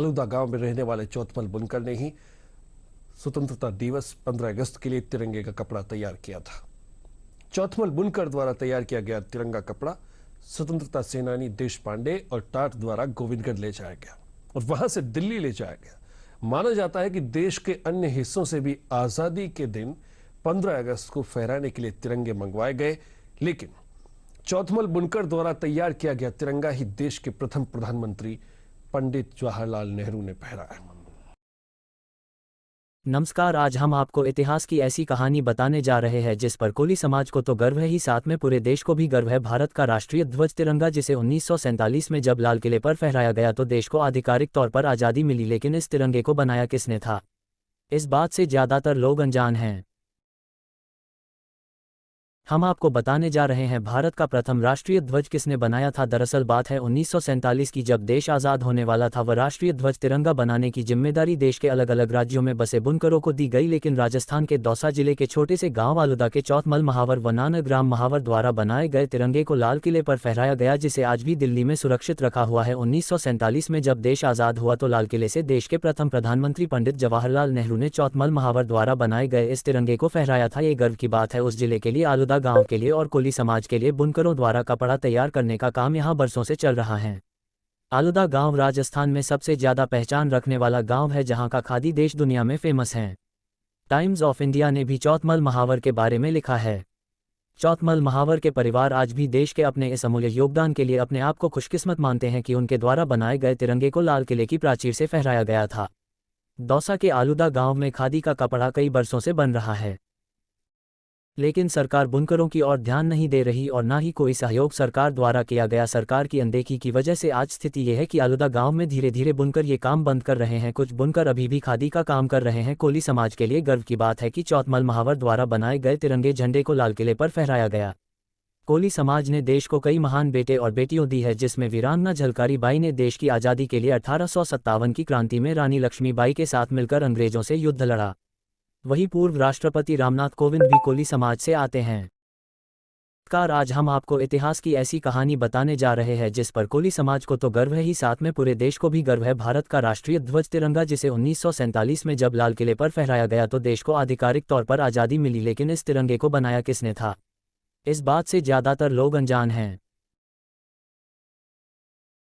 अलूदा गांव में रहने वाले चौथमल बुनकर ने ही स्वतंत्रता दिवस 15 अगस्त के लिए तिरंगे का कपड़ा तैयार किया था। चौथमल बुनकर द्वारा तैयार किया गया तिरंगा कपड़ा स्वतंत्रता सेनानी देश पांडे और टाट द्वारा गोविंदगढ़ ले जाया गया और वहां से दिल्ली ले जाया गया। माना जाता है कि देश के अन्य हिस्सों से भी आजादी के दिन 15 अगस्त को फहराने के लिए तिरंगे मंगवाए गए, लेकिन चौथमल बुनकर द्वारा तैयार किया गया तिरंगा ही देश के प्रथम प्रधानमंत्री पंडित जवाहरलाल नेहरू ने फहराया। नमस्कार, आज हम आपको इतिहास की ऐसी कहानी बताने जा रहे हैं जिस पर कोली समाज को तो गर्व है ही, साथ में पूरे देश को भी गर्व है। भारत का राष्ट्रीय ध्वज तिरंगा, जिसे 1947 में जब लाल किले पर फहराया गया तो देश को आधिकारिक तौर पर आज़ादी मिली, लेकिन इस तिरंगे को बनाया किसने था, इस बात से ज़्यादातर लोग अनजान हैं। हम आपको बताने जा रहे हैं भारत का प्रथम राष्ट्रीय ध्वज किसने बनाया था। दरअसल बात है 1947 की, जब देश आज़ाद होने वाला था। वह राष्ट्रीय ध्वज तिरंगा बनाने की जिम्मेदारी देश के अलग अलग राज्यों में बसे बुनकरों को दी गई, लेकिन राजस्थान के दौसा जिले के छोटे से गांव आलुदा के चौथमल महावर व नानग्राम महावर द्वारा बनाए गए तिरंगे को लाल किले पर फहराया गया, जिसे आज भी दिल्ली में सुरक्षित रखा हुआ है। 1947 में जब देश आज़ाद हुआ तो लाल किले से देश के प्रथम प्रधानमंत्री पंडित जवाहरलाल नेहरू ने चौथमल महावर द्वारा बनाए गए इस तिरंगे को फहराया था। ये गर्व की बात है उस जिले के लिए। आलुदा गांव के लिए और कोली समाज के लिए बुनकरों द्वारा कपड़ा तैयार करने का काम यहां बरसों से चल रहा है। आलुदा गांव राजस्थान में सबसे ज्यादा पहचान रखने वाला गांव है, जहां का खादी देश दुनिया में फेमस है। टाइम्स ऑफ इंडिया ने भी चौथमल महावर के बारे में लिखा है। चौथमल महावर के परिवार आज भी देश के अपने इस अमूल्य योगदान के लिए अपने आप को खुशकिस्मत मानते हैं कि उनके द्वारा बनाए गए तिरंगे को लाल किले की प्राचीर से फहराया गया था। दौसा के आलुदा गांव में खादी का कपड़ा कई बरसों से बन रहा है, लेकिन सरकार बुनकरों की ओर ध्यान नहीं दे रही और ना ही कोई सहयोग सरकार द्वारा किया गया। सरकार की अनदेखी की वजह से आज स्थिति यह है कि आलुदा गांव में धीरे धीरे बुनकर ये काम बंद कर रहे हैं। कुछ बुनकर अभी भी खादी का काम कर रहे हैं। कोली समाज के लिए गर्व की बात है कि चौथमल महावर द्वारा बनाए गए तिरंगे झंडे को लाल किले पर फहराया गया। कोली समाज ने देश को कई महान बेटे और बेटियों दी है, जिसमें वीरांगना झलकारी बाई ने देश की आज़ादी के लिए 1857 की क्रांति में रानी लक्ष्मीबाई के साथ मिलकर अंग्रेजों से युद्ध लड़ा। वहीं पूर्व राष्ट्रपति रामनाथ कोविंद भी कोली समाज से आते हैं। आज हम आपको इतिहास की ऐसी कहानी बताने जा रहे हैं जिस पर कोली समाज को तो गर्व है ही, साथ में पूरे देश को भी गर्व है। भारत का राष्ट्रीय ध्वज तिरंगा, जिसे 1947 में जब लाल किले पर फहराया गया तो देश को आधिकारिक तौर पर आज़ादी मिली, लेकिन इस तिरंगे को बनाया किसने था, इस बात से ज़्यादातर लोग अनजान हैं।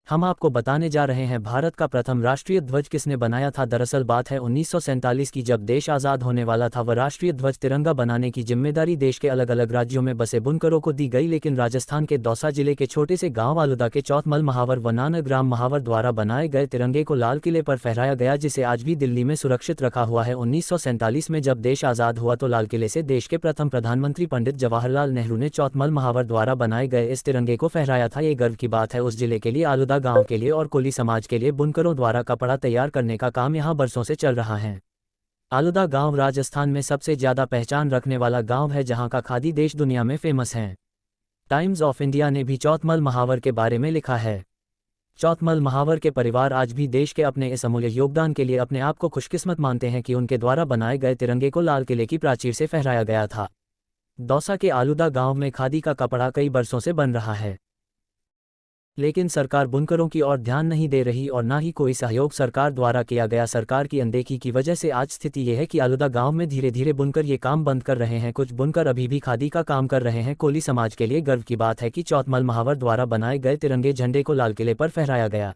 हम आपको बताने जा रहे हैं भारत का प्रथम राष्ट्रीय ध्वज किसने बनाया था। दरअसल बात है 1947 की, जब देश आज़ाद होने वाला था। वह राष्ट्रीय ध्वज तिरंगा बनाने की जिम्मेदारी देश के अलग अलग राज्यों में बसे बुनकरों को दी गई, लेकिन राजस्थान के दौसा जिले के छोटे से गांव आलुदा के चौथमल महावर व नानग्राम महावर द्वारा बनाए गए तिरंगे को लाल किले पर फहराया गया, जिसे आज भी दिल्ली में सुरक्षित रखा हुआ है। 1947 में जब देश आज़ाद हुआ तो लाल किले से देश के प्रथम प्रधानमंत्री पंडित जवाहरलाल नेहरू ने चौथमल महावर द्वारा बनाए गए इस तिरंगे को फहराया था। ये गर्व की बात है उस जिले के लिए। आलुदा गांव के लिए और कोली समाज के लिए बुनकरों द्वारा कपड़ा तैयार करने का काम यहां बरसों से चल रहा है। आलुदा गांव राजस्थान में सबसे ज्यादा पहचान रखने वाला गांव है, जहां का खादी देश दुनिया में फेमस है। टाइम्स ऑफ इंडिया ने भी चौथमल महावर के बारे में लिखा है। चौथमल महावर के परिवार आज भी देश के अपने इस अमूल्य योगदान के लिए अपने आप को खुशकिस्मत मानते हैं कि उनके द्वारा बनाए गए तिरंगे को लाल किले की प्राचीर से फहराया गया था। दौसा के आलुदा गांव में खादी का कपड़ा कई बरसों से बन रहा है, लेकिन सरकार बुनकरों की ओर ध्यान नहीं दे रही और ना ही कोई सहयोग सरकार द्वारा किया गया। सरकार की अनदेखी की वजह से आज स्थिति यह है कि आलुदा गांव में धीरे धीरे बुनकर ये काम बंद कर रहे हैं। कुछ बुनकर अभी भी खादी का काम कर रहे हैं। कोली समाज के लिए गर्व की बात है कि चौथमल महावर द्वारा बनाए गए तिरंगे झंडे को लाल किले पर फहराया गया।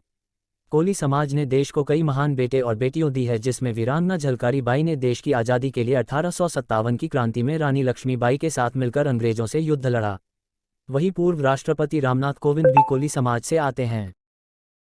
कोली समाज ने देश को कई महान बेटे और बेटियों दी है, जिसमें वीरांगना झलकारी बाई ने देश की आज़ादी के लिए 1857 की क्रांति में रानी लक्ष्मीबाई के साथ मिलकर अंग्रेजों से युद्ध लड़ा। वहीं पूर्व राष्ट्रपति रामनाथ कोविंद भी कोली समाज से आते हैं।